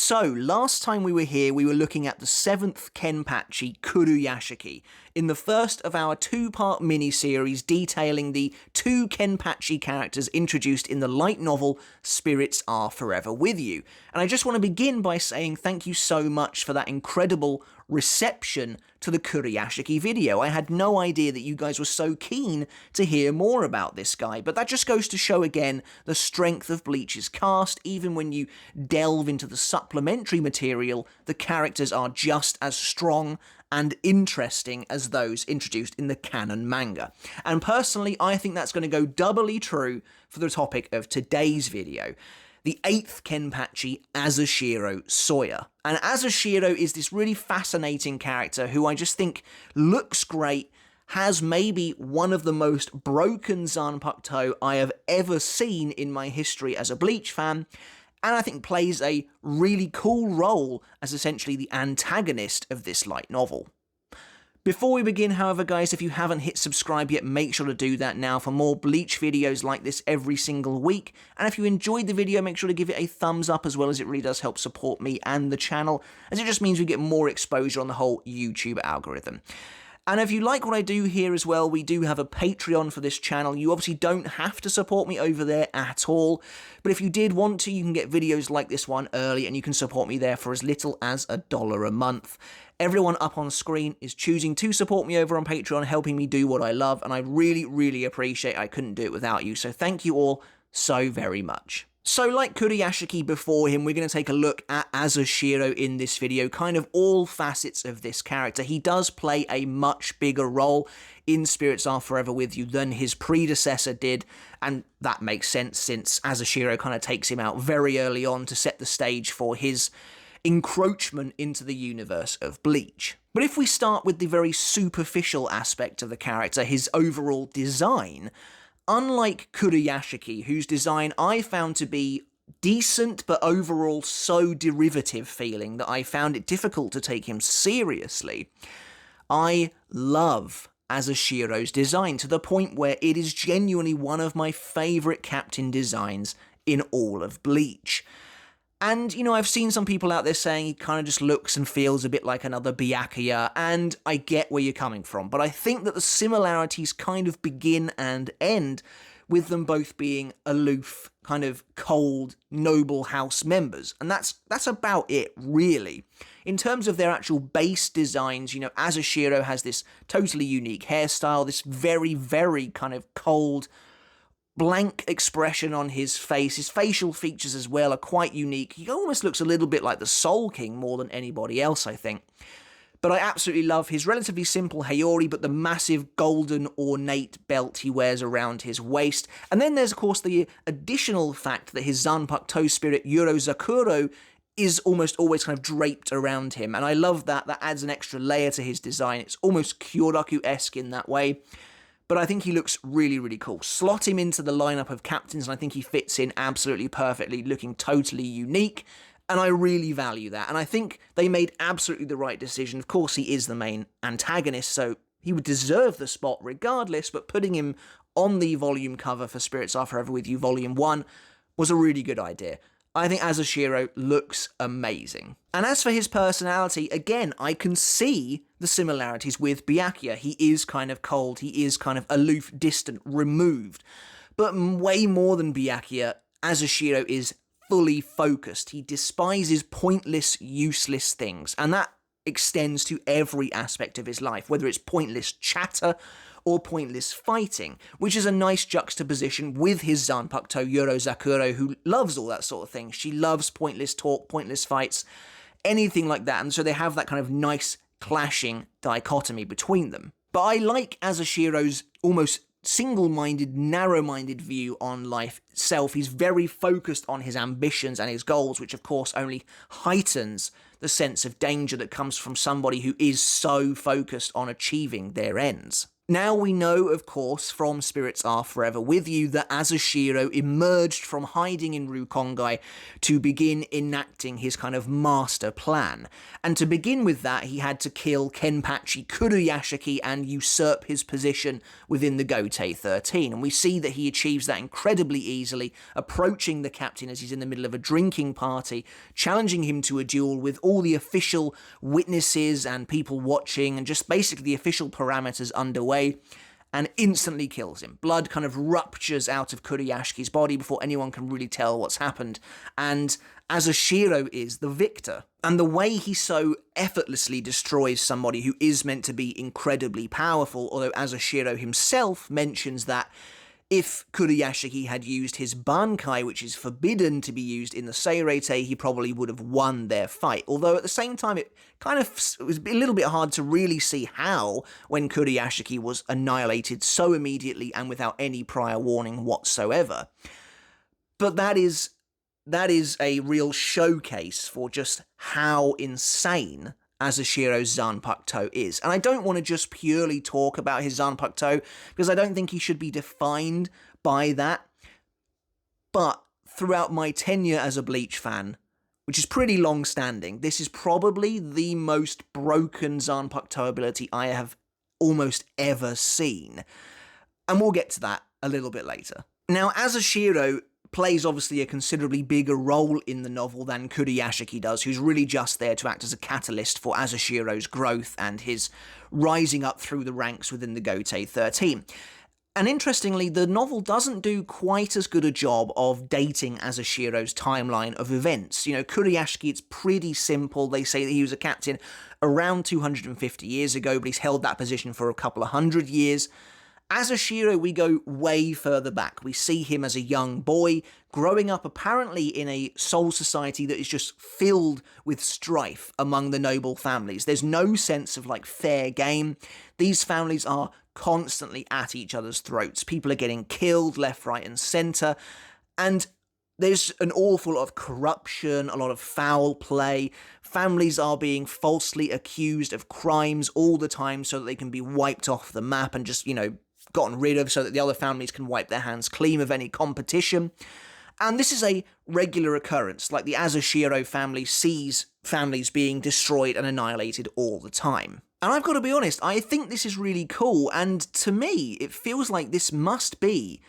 So, last time we were here, we were looking at the 7th KENPACHI, Kuruyashiki, in the first of our two-part mini-series detailing the two KENPACHI characters introduced in the light novel Spirits Are Forever With You. And I just want to begin by saying thank you so much for that incredible reception to the Kuruyashiki video. I had no idea that you guys were so keen to hear more about this guy, but that just goes to show again the strength of Bleach's cast. Even when you delve into the supplementary material, the characters are just as strong and interesting as those introduced in the canon manga. And personally, I think that's going to go doubly true for the topic of today's video. The 8th KENPACHI, Azashiro Soya. And Azashiro is this really fascinating character who I just think looks great, has maybe one of the most broken Zanpakuto I have ever seen in my history as a Bleach fan, and I think plays a really cool role as essentially the antagonist of this light novel. Before we begin, however, guys, if you haven't hit subscribe yet, make sure to do that now for more Bleach videos like this every single week. And if you enjoyed the video, make sure to give it a thumbs up as well, as it really does help support me and the channel, as it just means we get more exposure on the whole YouTube algorithm. And if you like what I do here as well, we do have a Patreon for this channel. You obviously don't have to support me over there at all, but if you did want to, you can get videos like this one early, and you can support me there for as little as $1 a month. Everyone up on screen is choosing to support me over on Patreon, helping me do what I love, and I really, really appreciate it. I couldn't do it without you, so thank you all so very much. So like Kuruyashiki before him, we're going to take a look at Azashiro in this video, kind of all facets of this character. He does play a much bigger role in Spirits Are Forever With You than his predecessor did, and that makes sense since Azashiro kind of takes him out very early on to set the stage for his encroachment into the universe of Bleach. But if we start with the very superficial aspect of the character, his overall design, unlike Kuruyashiki, whose design I found to be decent but overall so derivative feeling that I found it difficult to take him seriously, I love Azashiro's design to the point where it is genuinely one of my favourite captain designs in all of Bleach. And, you know, I've seen some people out there saying he kind of just looks and feels a bit like another Byakuya, and I get where you're coming from, but I think that the similarities kind of begin and end with them both being aloof, kind of cold, noble house members, and that's about it, really. In terms of their actual base designs, you know, Azashiro has this totally unique hairstyle, this very, very kind of cold, blank expression on his face. His facial features as well are quite unique. He almost looks a little bit like the Soul King more than anybody else, I think. But I absolutely love his relatively simple Hayori, but the massive golden ornate belt he wears around his waist. And then there's, of course, the additional fact that his Zanpakuto spirit, Urozakuro, is almost always kind of draped around him. And I love that. That adds an extra layer to his design. It's almost Kyoraku-esque in that way. But I think he looks really, really cool. Slot him into the lineup of captains, and I think he fits in absolutely perfectly, looking totally unique, and I really value that. And I think they made absolutely the right decision. Of course, he is the main antagonist, so he would deserve the spot regardless, but putting him on the volume cover for Spirits Are Forever With You Volume 1 was a really good idea. I think Azashiro looks amazing. And as for his personality, again, I can see the similarities with Byakuya. He is kind of cold, he is kind of aloof, distant, removed. But way more than Byakuya, Azashiro is fully focused. He despises pointless, useless things, and that extends to every aspect of his life, whether it's pointless chatter or pointless fighting, which is a nice juxtaposition with his Zanpakuto Urozakuro, who loves all that sort of thing. She loves pointless talk, pointless fights, anything like that, and so they have that kind of nice clashing dichotomy between them. But I like Azashiro's almost single-minded, narrow-minded view on life itself. He's very focused on his ambitions and his goals, which of course only heightens the sense of danger that comes from somebody who is so focused on achieving their ends. Now we know, of course, from Spirits Are Forever With You that Azashiro emerged from hiding in Rukongai to begin enacting his kind of master plan. And to begin with that, he had to kill Kenpachi Kuruyashiki and usurp his position within the Gotei 13. And we see that he achieves that incredibly easily, approaching the captain as he's in the middle of a drinking party, challenging him to a duel with all the official witnesses and people watching, and just basically the official parameters underway, and instantly kills him. Blood kind of ruptures out of Kuruyashiki's body before anyone can really tell what's happened, and Azashiro is the victor. And the way he so effortlessly destroys somebody who is meant to be incredibly powerful, although Azashiro himself mentions that if Kuruyashiki had used his Bankai, which is forbidden to be used in the Seirei, he probably would have won their fight. Although at the same time, it was a little bit hard to really see how when Kuruyashiki was annihilated so immediately and without any prior warning whatsoever. But that is a real showcase for just how insane Azashiro's Zanpakuto is. And I don't want to just purely talk about his Zanpakuto, because I don't think he should be defined by that. But throughout my tenure as a Bleach fan, which is pretty long-standing, this is probably the most broken Zanpakuto ability I have almost ever seen. And we'll get to that a little bit later. Now, Azashiro plays obviously a considerably bigger role in the novel than Kuruyashiki does, who's really just there to act as a catalyst for Azashiro's growth and his rising up through the ranks within the Gotei 13. And interestingly, the novel doesn't do quite as good a job of dating Azashiro's timeline of events. You know, Kuruyashiki, it's pretty simple. They say that he was a captain around 250 years ago, but he's held that position for a couple of hundred years. Azashiro, we go way further back. We see him as a young boy, growing up apparently in a soul society that is just filled with strife among the noble families. There's no sense of, like, fair game. These families are constantly at each other's throats. People are getting killed left, right, and centre. And there's an awful lot of corruption, a lot of foul play. Families are being falsely accused of crimes all the time so that they can be wiped off the map and just, gotten rid of so that the other families can wipe their hands clean of any competition. And this is a regular occurrence. Like, the Azashiro family sees families being destroyed and annihilated all the time. And I've got to be honest, I think this is really cool, and to me, it feels like this must be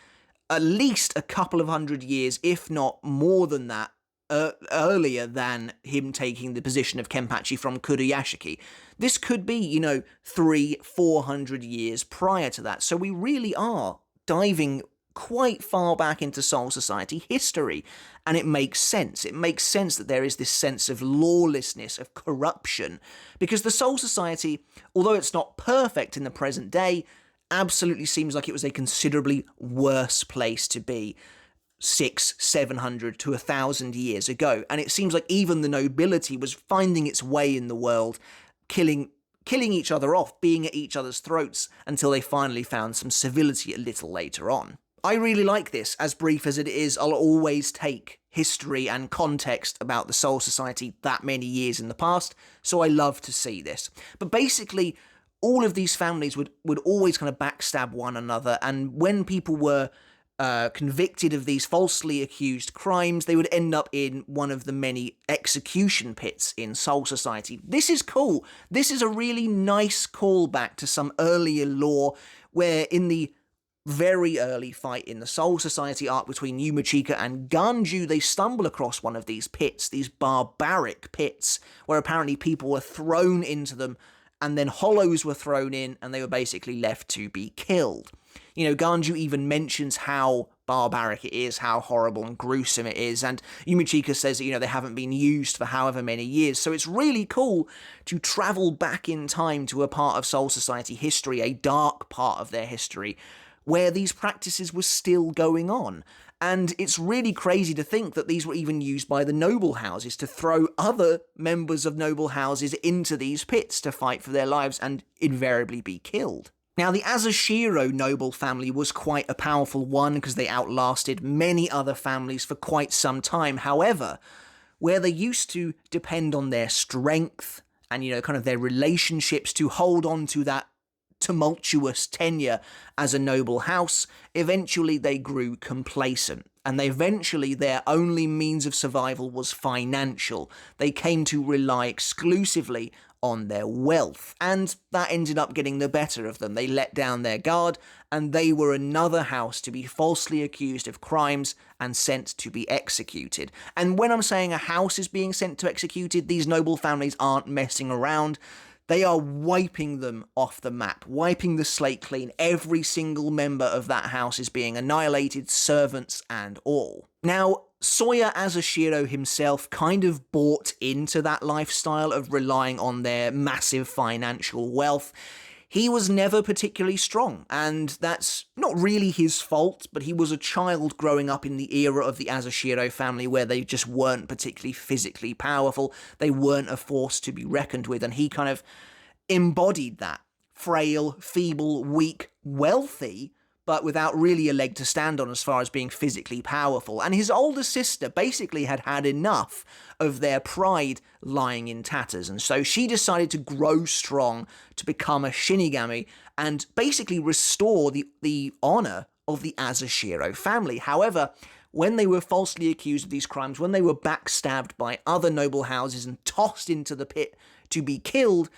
at least a couple of hundred years, if not more than that, earlier than him taking the position of Kenpachi from Kuruyashiki. This could be, 300-400 years prior to that. So we really are diving quite far back into Soul Society history, and it makes sense. It makes sense that there is this sense of lawlessness, of corruption, because the Soul Society, although it's not perfect in the present day, absolutely seems like it was a considerably worse place to be 600-700 to 1,000 years ago. And it seems like even the nobility was finding its way in the world, killing each other off, being at each other's throats, until they finally found some civility a little later on. I really like this. As brief as it is, I'll always take history and context about the Soul Society that many years in the past, so I love to see this. But basically, all of these families would always kind of backstab one another, and when people were convicted of these falsely accused crimes, they would end up in one of the many execution pits in Soul Society. This is cool. This is a really nice callback to some earlier lore, where in the very early fight in the Soul Society arc between Yumachika and Ganju, they stumble across one of these pits, these barbaric pits, where apparently people were thrown into them, and then hollows were thrown in, and they were basically left to be killed. Ganju even mentions how barbaric it is, how horrible and gruesome it is, and Yumachika says that, they haven't been used for however many years, so it's really cool to travel back in time to a part of Soul Society history, a dark part of their history, where these practices were still going on. And it's really crazy to think that these were even used by the noble houses to throw other members of noble houses into these pits to fight for their lives and invariably be killed. Now, the Azashiro noble family was quite a powerful one because they outlasted many other families for quite some time. However, where they used to depend on their strength and, kind of their relationships to hold on to that tumultuous tenure as a noble house, eventually they grew complacent. And their only means of survival was financial. They came to rely exclusively on their wealth, and that ended up getting the better of them. They let down their guard, and they were another house to be falsely accused of crimes and sent to be executed. And when I'm saying a house is being sent to executed, these noble families aren't messing around. They are wiping them off the map, wiping the slate clean. Every single member of that house is being annihilated, servants and all. Now, Soya Azashiro himself kind of bought into that lifestyle of relying on their massive financial wealth. He was never particularly strong, and that's not really his fault, but he was a child growing up in the era of the Azashiro family where they just weren't particularly physically powerful. They weren't a force to be reckoned with, and he kind of embodied that. Frail, feeble, weak, wealthy, but without really a leg to stand on as far as being physically powerful. And his older sister basically had had enough of their pride lying in tatters, and so she decided to grow strong to become a Shinigami and basically restore the honor of the Azashiro family. However, when they were falsely accused of these crimes, when they were backstabbed by other noble houses and tossed into the pit to be killed,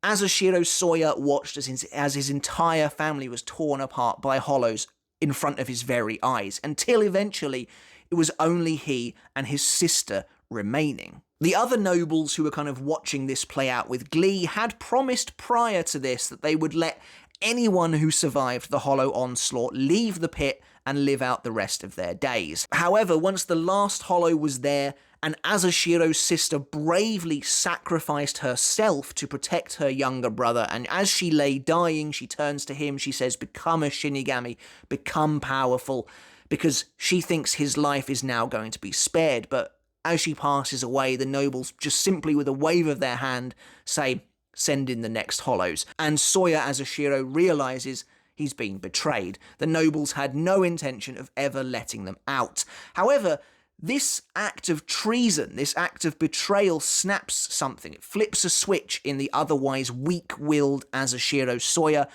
Azashiro Soya watched as his entire family was torn apart by hollows in front of his very eyes, until eventually it was only he and his sister remaining. The other nobles who were kind of watching this play out with glee had promised prior to this that they would let anyone who survived the hollow onslaught leave the pit and live out the rest of their days. However, once the last hollow was there, and Azashiro's sister bravely sacrificed herself to protect her younger brother, and as she lay dying, she turns to him, she says, "Become a Shinigami, become powerful," because she thinks his life is now going to be spared. But as she passes away, the nobles just simply with a wave of their hand say, "Send in the next hollows." And Soya Azashiro realizes he's been betrayed. The nobles had no intention of ever letting them out. However, this act of treason, this act of betrayal snaps something. It flips a switch in the otherwise weak-willed Azashiro Soya,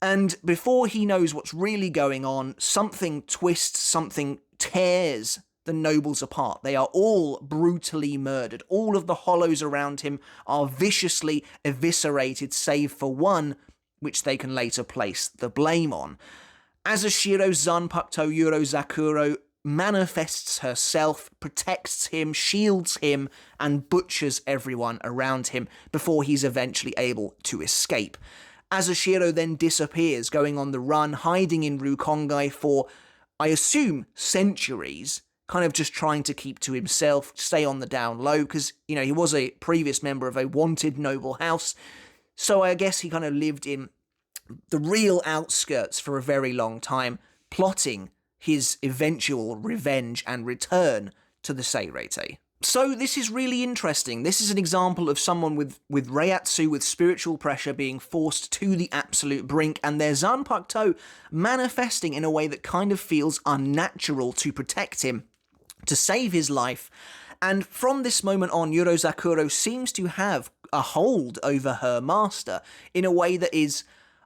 and before he knows what's really going on, something twists, something tears the nobles apart. They are all brutally murdered. All of the hollows around him are viciously eviscerated, save for one, which they can later place the blame on. Azashiro Zanpakuto Urozakuro manifests herself, protects him, shields him, and butchers everyone around him before he's eventually able to escape. Azashiro then disappears, going on the run, hiding in Rukongai for, I assume, centuries, kind of just trying to keep to himself, stay on the down low, because, you know, he was a previous member of a wanted noble house, so I guess he kind of lived in the real outskirts for a very long time, plotting his eventual revenge and return to the Seirete. So this is really interesting. This is an example of someone with Reiatsu, with spiritual pressure, being forced to the absolute brink, and their Zanpakuto manifesting in a way that kind of feels unnatural to protect him, to save his life. And from this moment on, Urozakuro seems to have a hold over her master in a way that is,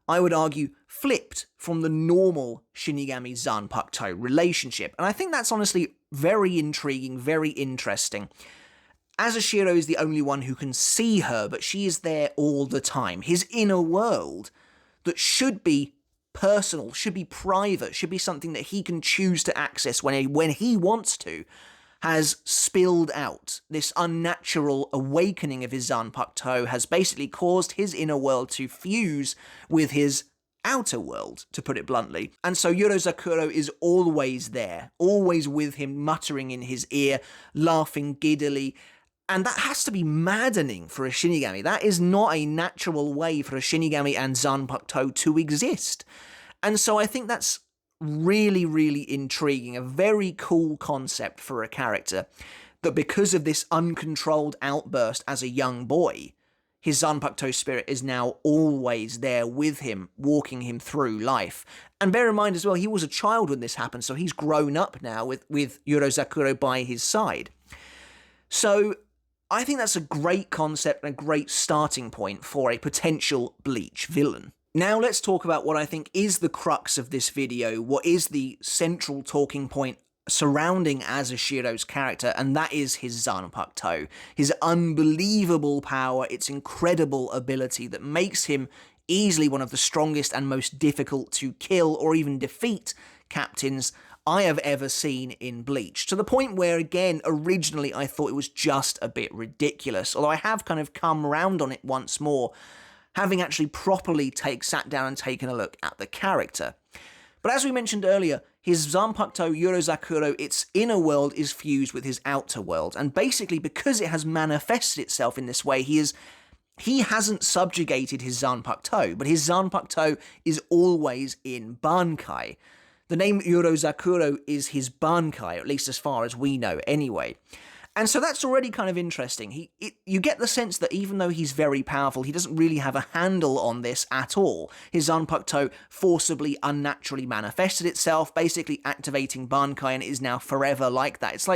I would argue, flipped from the normal Shinigami-Zanpakuto relationship. And I think that's honestly very intriguing, very interesting. Azashiro is the only one who can see her, but she is there all the time. His inner world that should be personal, should be private, should be something that he can choose to access when he wants to, has spilled out. This unnatural awakening of his Zanpakuto has basically caused his inner world to fuse with his outer world, to put it bluntly. And so Urozakuro is always there, always with him, muttering in his ear, laughing giddily. And that has to be maddening for a Shinigami. That is not a natural way for a Shinigami and Zanpakuto to exist. And so I think that's really, really intriguing, a very cool concept for a character, that because of this uncontrolled outburst as a young boy, his Zanpakuto spirit is now always there with him, walking him through life. And bear in mind as well, he was a child when this happened, so he's grown up now with Urozakuro by his side. So I think that's a great concept and a great starting point for a potential Bleach villain. Now let's talk about what I think is the crux of this video, what is the central talking point surrounding Azashiro's character, and that is his Zanpakuto, his unbelievable power, its incredible ability that makes him easily one of the strongest and most difficult to kill or even defeat captains I have ever seen in Bleach, to the point where, again, originally I thought it was just a bit ridiculous, although I have kind of come round on it once more, having actually properly sat down and taken a look at the character. But as we mentioned earlier, his Zanpakuto Yorozakuro, its inner world is fused with his outer world, and basically because it has manifested itself in this way, he hasn't subjugated his Zanpakuto, but his Zanpakuto is always in Bankai. The name Yorozakuro is his Bankai, at least as far as we know anyway. And so that's already kind of interesting. You get the sense that even though he's very powerful, he doesn't really have a handle on this at all. His Zanpakuto forcibly, unnaturally manifested itself, basically activating Bankai, and it is now forever like that. It's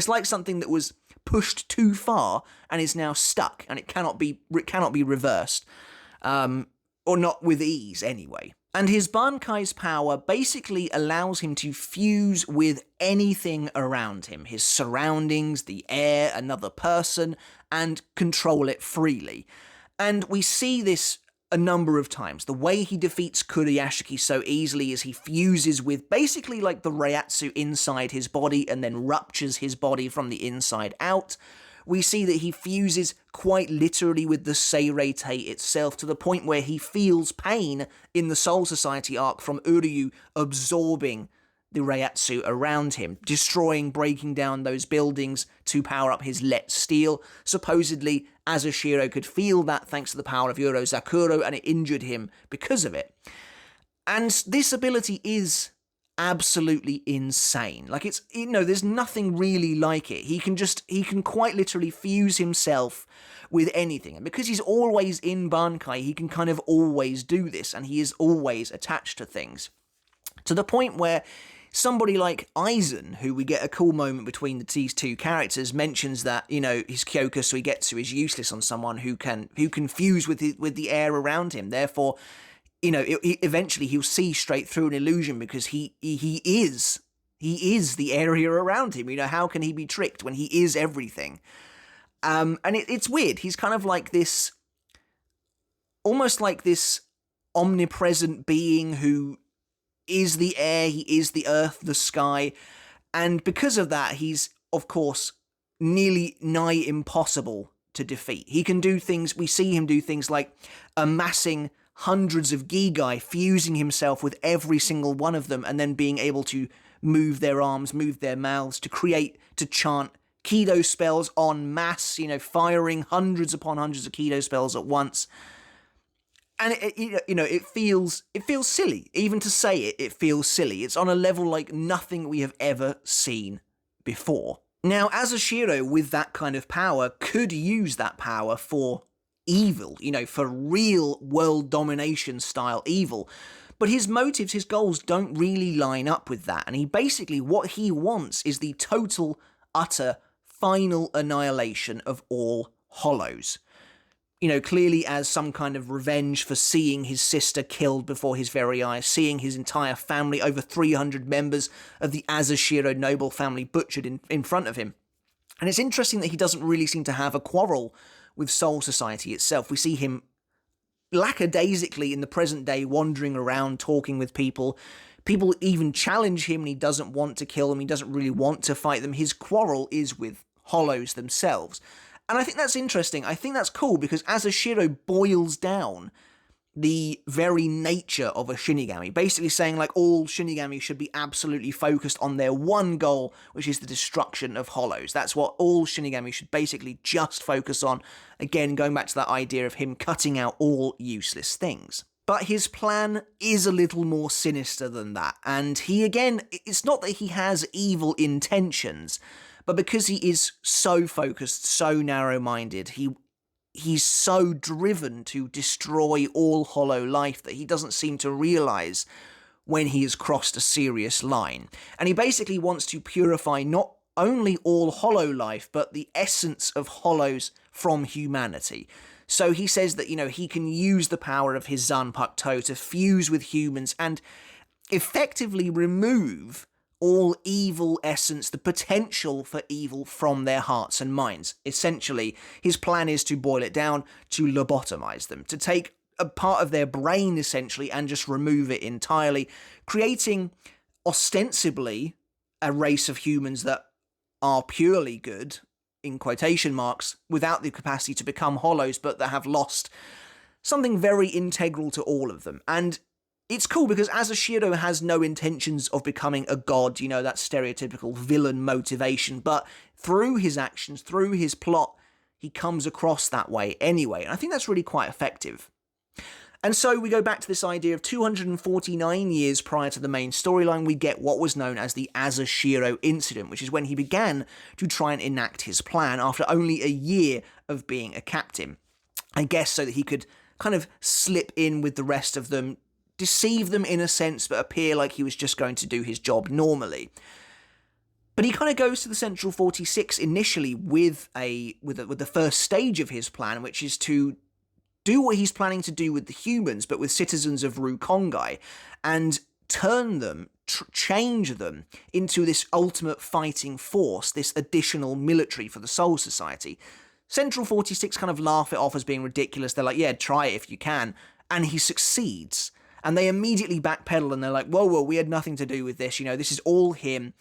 like something that was pushed too far and is now stuck, and it cannot be reversed, or not with ease anyway. And his Bankai's power basically allows him to fuse with anything around him, his surroundings, the air, another person, and control it freely. And we see this a number of times. The way he defeats Kuruyashiki so easily is he fuses with basically like the Reiatsu inside his body and then ruptures his body from the inside out. We see that he fuses quite literally with the Seirei itself, to the point where he feels pain in the Soul Society arc from Uryu absorbing the Reiatsu around him, destroying, breaking down those buildings to power up his Let Steel. Supposedly, Azashiro could feel that thanks to the power of Yorozakuro, and it injured him because of it. And this ability is absolutely insane. Like, it's, there's nothing really like it. He can quite literally fuse himself with anything. And because he's always in Bankai, he can kind of always do this, and he is always attached to things. To the point where somebody like Aizen, who we get a cool moment between these two characters, mentions that, his Kyokusui Getsu is useless on someone who can fuse with the air around him. Therefore, eventually he'll see straight through an illusion, because he is the area around him. How can he be tricked when he is everything? And it's weird. He's kind of like this, almost like this omnipresent being who is the air, he is the earth, the sky, and because of that, he's, of course, nearly nigh impossible to defeat. He can do things, we see him do things like amassing hundreds of Gigai, fusing himself with every single one of them, and then being able to move their arms, move their mouths, to chant Kido spells en masse, firing hundreds upon hundreds of Kido spells at once. And it feels silly. Even to say it, it feels silly. It's on a level like nothing we have ever seen before. Now, Azashiro, with that kind of power, could use that power for evil, for real world domination style evil. But his motives, his goals don't really line up with that. And what he wants is the total, utter, final annihilation of all hollows. Clearly as some kind of revenge for seeing his sister killed before his very eyes, seeing his entire family, over 300 members of the Azashiro noble family, butchered in front of him. And it's interesting that he doesn't really seem to have a quarrel with Soul Society itself. We see him lackadaisically in the present day wandering around, talking with people. People even challenge him and he doesn't want to kill them, he doesn't really want to fight them. His quarrel is with hollows themselves. And I think that's interesting. I think that's cool, because Azashiro boils down the very nature of a Shinigami, basically saying like all Shinigami should be absolutely focused on their one goal, which is the destruction of hollows. That's what all Shinigami should basically just focus on. Again, going back to that idea of him cutting out all useless things. But his plan is a little more sinister than that. And it's not that he has evil intentions, but because he is so focused, so narrow-minded, he's so driven to destroy all hollow life that he doesn't seem to realise when he has crossed a serious line. And he basically wants to purify not only all hollow life, but the essence of hollows from humanity. So he says that, he can use the power of his Zanpakuto to fuse with humans and effectively remove all evil essence, the potential for evil from their hearts and minds. Essentially, his plan is to boil it down, to lobotomize them, to take a part of their brain, essentially, and just remove it entirely, creating, ostensibly, a race of humans that are purely good, in quotation marks, without the capacity to become hollows, but that have lost something very integral to all of them. And it's cool because Azashiro has no intentions of becoming a god, that stereotypical villain motivation, but through his actions, through his plot, he comes across that way anyway. And I think that's really quite effective. And so we go back to this idea of 249 years prior to the main storyline, we get what was known as the Azashiro incident, which is when he began to try and enact his plan after only a year of being a captain. I guess so that he could kind of slip in with the rest of them, deceive them in a sense, but appear like he was just going to do his job normally. But he kind of goes to the Central 46 initially with the first stage of his plan, which is to do what he's planning to do with the humans, but with citizens of Rukongai, and turn them, change them into this ultimate fighting force, this additional military for the Soul Society. Central 46 kind of laugh it off as being ridiculous. They're like, yeah, try it if you can. And he succeeds. And they immediately backpedal and they're like, whoa, we had nothing to do with this. This is all him.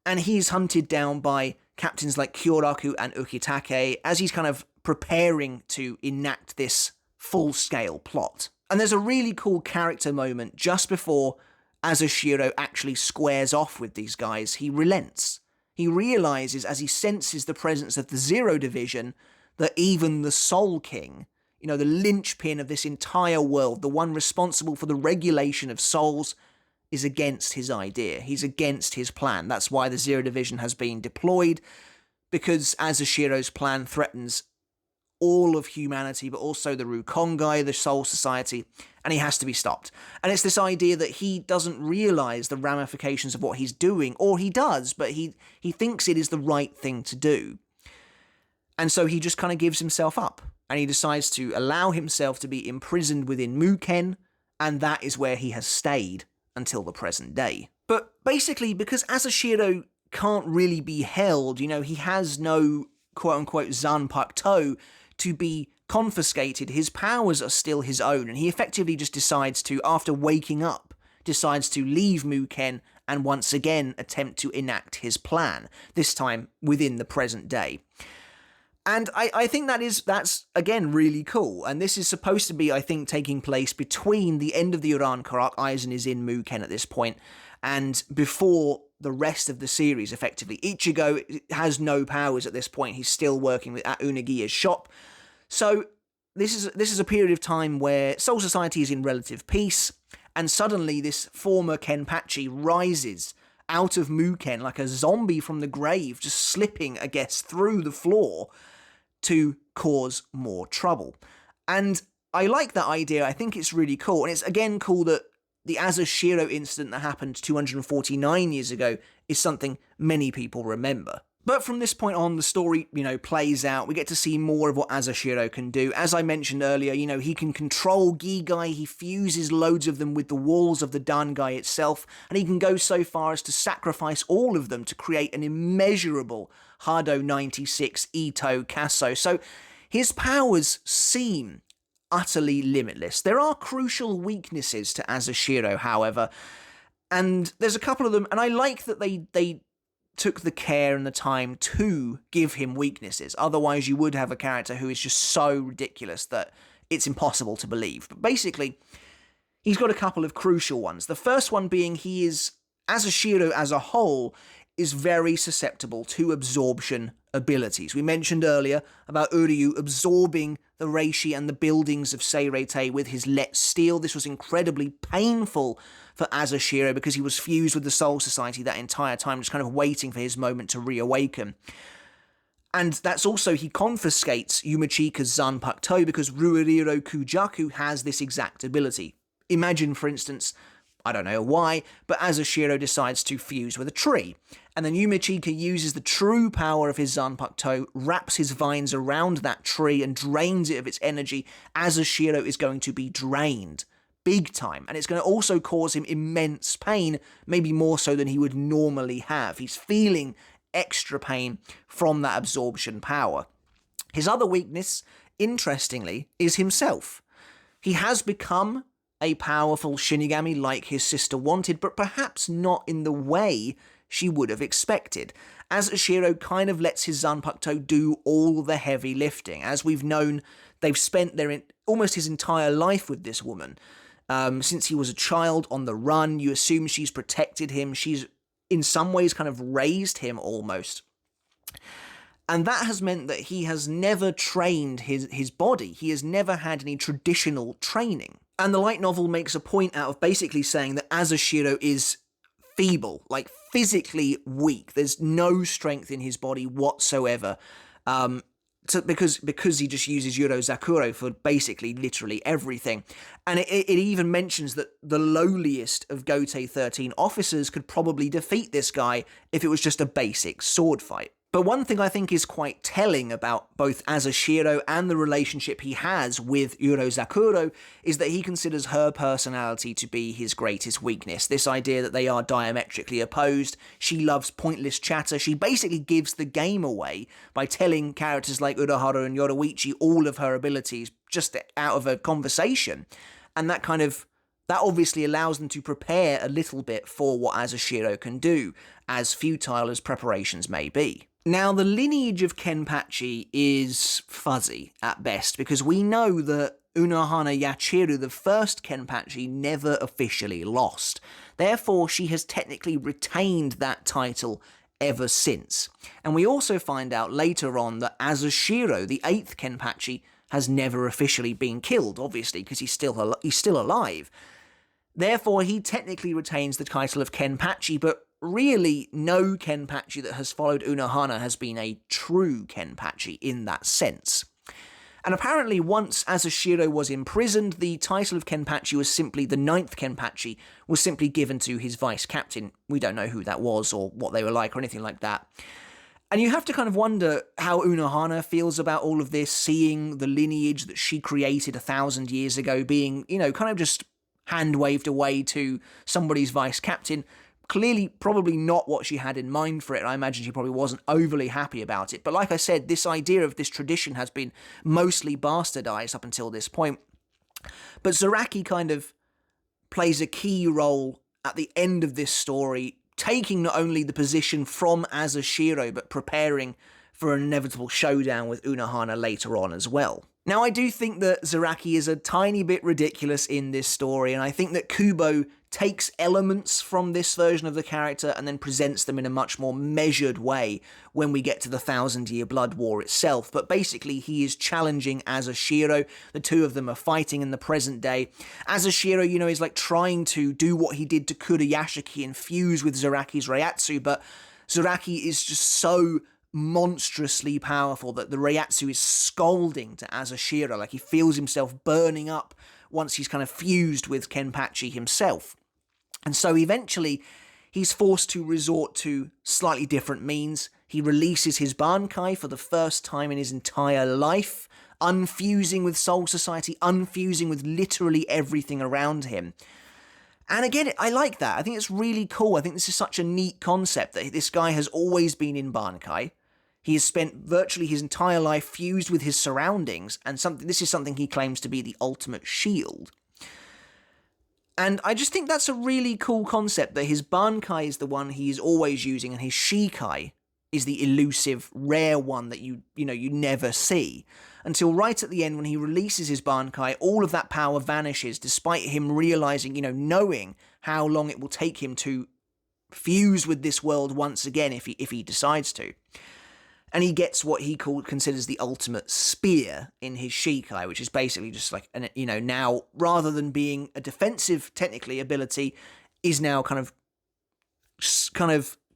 And he's hunted down by captains like Kyoraku and Ukitake as he's kind of preparing to enact this full-scale plot. And there's a really cool character moment just before Azashiro actually squares off with these guys. He relents. He realizes, as he senses the presence of the Zero Division, that even the Soul King, the linchpin of this entire world, the one responsible for the regulation of souls, is against his idea. He's against his plan. That's why the Zero Division has been deployed, because Azashiro's plan threatens all of humanity, but also the Rukongai, the Soul Society, and he has to be stopped. And it's this idea that he doesn't realize the ramifications of what he's doing, or he does, but he thinks it is the right thing to do. And so he just kind of gives himself up, and he decides to allow himself to be imprisoned within Muken, and that is where he has stayed until the present day. But basically, because Azashiro can't really be held, he has no quote-unquote Zanpakuto to be confiscated, his powers are still his own, and he effectively just decides to, after waking up, decides to leave Muken and once again attempt to enact his plan, this time within the present day. And I think that's again really cool, and this is supposed to be, I think, taking place between the end of the Uranka arc. Aizen is in Muken at this point, and before the rest of the series, effectively. Ichigo has no powers at this point. He's still working at Unagiya's shop. So this is a period of time where Soul Society is in relative peace, and suddenly this former Kenpachi rises out of Muken like a zombie from the grave, just slipping, I guess, through the floor to cause more trouble. And I like that idea. I think it's really cool. And it's again cool that the Azashiro incident that happened 249 years ago is something many people remember. But from this point on, the story, plays out. We get to see more of what Azashiro can do. As I mentioned earlier, he can control Gigai, he fuses loads of them with the walls of the Dangai itself, and he can go so far as to sacrifice all of them to create an immeasurable Hado 96 Ito Kaso. So his powers seem utterly limitless. There are crucial weaknesses to Azashiro, however, and there's a couple of them, and I like that they took the care and the time to give him weaknesses. Otherwise, you would have a character who is just so ridiculous that it's impossible to believe. But basically, he's got a couple of crucial ones. The first one being Azashiro as a whole is very susceptible to absorption abilities. We mentioned earlier about Uryu absorbing the reishi and the buildings of Seirei with his let steel. This was incredibly painful for Azashiro because he was fused with the Soul Society that entire time, just kind of waiting for his moment to reawaken. And that's also, he confiscates Yumachika's Zanpakuto because Rurouni Kujaku has this exact ability. Imagine, for instance, I don't know why, but Azashiro decides to fuse with a tree. And then Yumichika uses the true power of his Zanpakuto, wraps his vines around that tree and drains it of its energy. Azashiro is going to be drained. Big time. And it's going to also cause him immense pain, maybe more so than he would normally have. He's feeling extra pain from that absorption power. His other weakness, interestingly, is himself. He has become a powerful Shinigami like his sister wanted, but perhaps not in the way she would have expected. Azashiro kind of lets his Zanpakuto do all the heavy lifting. As we've known, they've spent almost his entire life with this woman. Since he was a child on the run, you assume she's protected him. She's in some ways kind of raised him almost. And that has meant that he has never trained his body. He has never had any traditional training. And the light novel makes a point out of basically saying that Azashiro is feeble, like physically weak. There's no strength in his body whatsoever. Because he just uses Yurozakuro for basically literally everything. And it even mentions that the lowliest of Gotei 13 officers could probably defeat this guy if it was just a basic sword fight. But one thing I think is quite telling about both Azashiro and the relationship he has with Yurozakuro is that he considers her personality to be his greatest weakness. This idea that they are diametrically opposed. She loves pointless chatter. She basically gives the game away by telling characters like Urahara and Yoruichi all of her abilities just out of a conversation. And that obviously allows them to prepare a little bit for what Azashiro can do, as futile as preparations may be. Now, the lineage of Kenpachi is fuzzy at best, because we know that Unohana Yachiru, the first Kenpachi, never officially lost. Therefore, she has technically retained that title ever since. And we also find out later on that Azashiro, the 8th Kenpachi, has never officially been killed, obviously, because he's still alive. Therefore, he technically retains the title of Kenpachi, but really, no Kenpachi that has followed Unohana has been a true Kenpachi in that sense. And apparently, once Azashiro was imprisoned, the title of Kenpachi was simply the 9th Kenpachi, was simply given to his vice captain. We don't know who that was or what they were like or anything like that. And you have to kind of wonder how Unohana feels about all of this, seeing the lineage that she created 1,000 years ago being, kind of just hand-waved away to somebody's vice captain. Clearly, probably not what she had in mind for it. I imagine she probably wasn't overly happy about it. But like I said, this idea of this tradition has been mostly bastardized up until this point. But Zaraki kind of plays a key role at the end of this story, taking not only the position from Azashiro, but preparing for an inevitable showdown with Unohana later on as well. Now, I do think that Zaraki is a tiny bit ridiculous in this story, and I think that Kubo takes elements from this version of the character and then presents them in a much more measured way when we get to the 1,000-Year Blood War itself. But basically, he is challenging Azashiro. The two of them are fighting in the present day. Azashiro, is like trying to do what he did to Kuruyashiki and fuse with Zaraki's Reiatsu, but Zaraki is just so monstrously powerful that the Reiatsu is scolding to Azashiro, like he feels himself burning up once he's kind of fused with Kenpachi himself. And so eventually he's forced to resort to slightly different means. He releases his Bankai for the first time in his entire life, unfusing with Soul Society, unfusing with literally everything around him. And again, I like that. I think it's really cool. I think this is such a neat concept that this guy has always been in Bankai. He has spent virtually his entire life fused with his surroundings, and this is something he claims to be the ultimate shield. And I just think that's a really cool concept, that his Bankai is the one he is always using, and his Shikai is the elusive, rare one that you never see. Until right at the end, when he releases his Bankai, all of that power vanishes, despite him realizing, knowing how long it will take him to fuse with this world once again if he decides to. And he gets what he considers the ultimate spear in his Shikai, which is basically just like, now, rather than being a defensive, technically, ability, is now kind of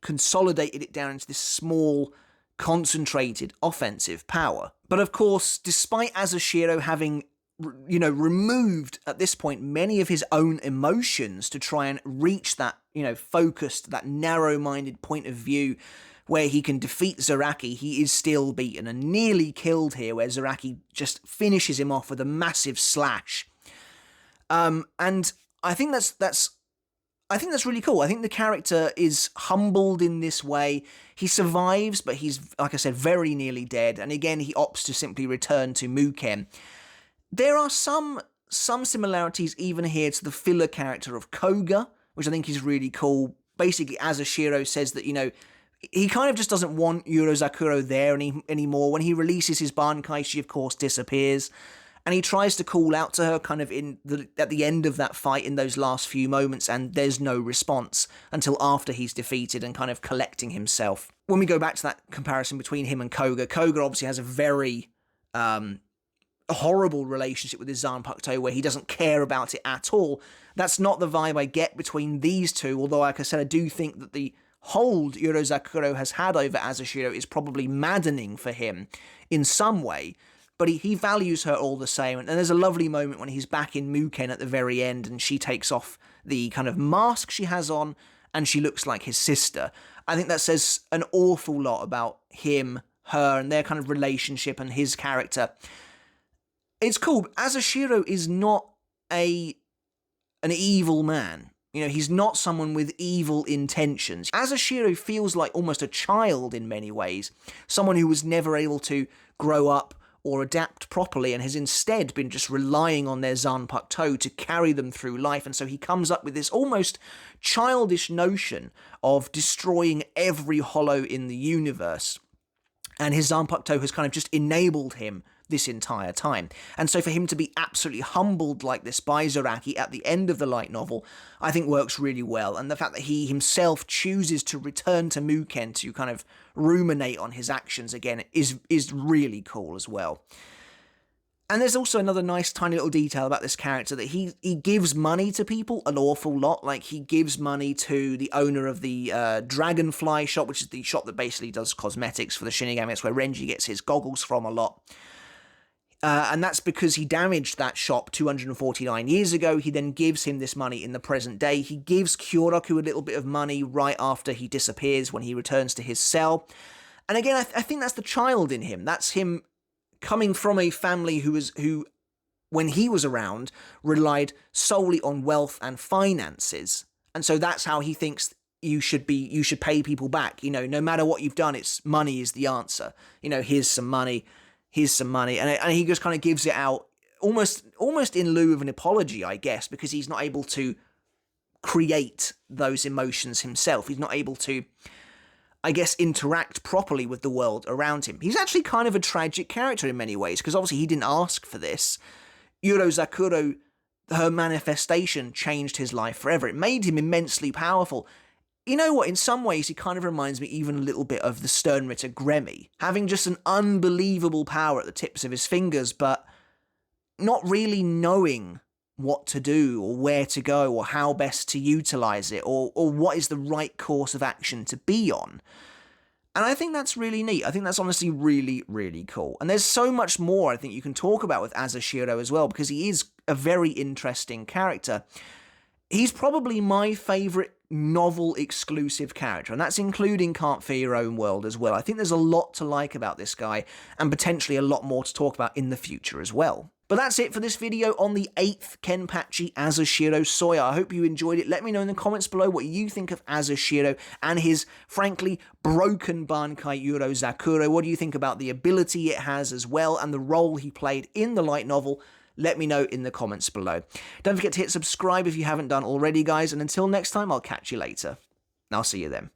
consolidated it down into this small, concentrated, offensive power. But of course, despite Azashiro having removed at this point many of his own emotions to try and reach that, focused, that narrow-minded point of view where he can defeat Zaraki. He is still beaten and nearly killed here, where Zaraki just finishes him off with a massive slash. And I think that's really cool. I think the character is humbled in this way. He survives, but he's, like I said, very nearly dead. And again, he opts to simply return to Muken. There are some similarities even here to the filler character of Koga, which I think is really cool. Basically, Azashiro says that, he kind of just doesn't want Urozakuro there anymore. When he releases his Bankai, she of course disappears. And he tries to call out to her kind of at the end of that fight in those last few moments, and there's no response until after he's defeated and kind of collecting himself. When we go back to that comparison between him and Koga obviously has a very horrible relationship with his Zanpakuto where he doesn't care about it at all. That's not the vibe I get between these two, although, like I said, I do think that the hold Urozakuro has had over Azashiro is probably maddening for him in some way, but he values her all the same. And there's a lovely moment when he's back in Muken at the very end and she takes off the kind of mask she has on and she looks like his sister. I think that says an awful lot about him, her, and their kind of relationship and his character. It's cool. Azashiro is not an evil man. He's not someone with evil intentions. Azashiro feels like almost a child in many ways, someone who was never able to grow up or adapt properly and has instead been just relying on their Zanpakuto to carry them through life. And so he comes up with this almost childish notion of destroying every hollow in the universe. And his Zanpakuto has kind of just enabled him this entire time. And so for him to be absolutely humbled like this by Zaraki at the end of the light novel, I think works really well. And the fact that he himself chooses to return to Muken to kind of ruminate on his actions again is really cool as well. And there's also another nice tiny little detail about this character, that he gives money to people an awful lot. Like, he gives money to the owner of the Dragonfly shop, which is the shop that basically does cosmetics for the Shinigami. That's where Renji gets his goggles from a lot. And that's because he damaged that shop 249 years ago. He then gives him this money in the present day. He gives Kyoraku a little bit of money right after he disappears when he returns to his cell. And again, I think that's the child in him. That's him coming from a family who, when he was around, relied solely on wealth and finances. And so that's how he thinks you should pay people back. No matter what you've done, money is the answer. Here's some money. And he just kind of gives it out almost in lieu of an apology, I guess, because he's not able to create those emotions himself. He's not able to, I guess, interact properly with the world around him. He's actually kind of a tragic character in many ways, because obviously he didn't ask for this. Urozakuro, her manifestation, changed his life forever. It made him immensely powerful. You know what, in some ways he kind of reminds me even a little bit of the Sternritter Gremmy, having just an unbelievable power at the tips of his fingers, but not really knowing what to do or where to go or how best to utilize it or what is the right course of action to be on. And I think that's really neat. I think that's honestly really, really cool. And there's so much more I think you can talk about with Azashiro as well, because he is a very interesting character. He's probably my favourite novel exclusive character, and that's including Can't Fear Your Own World as well. I think there's a lot to like about this guy, and potentially a lot more to talk about in the future as well. But that's it for this video on the 8th Kenpachi Azashiro Soya. I hope you enjoyed it. Let me know in the comments below what you think of Azashiro and his, frankly, broken Bankai Urozakuro. What do you think about the ability it has as well, and the role he played in the light novel? Let me know in the comments below. Don't forget to hit subscribe if you haven't done already, guys, and until next time, I'll catch you later. I'll see you then.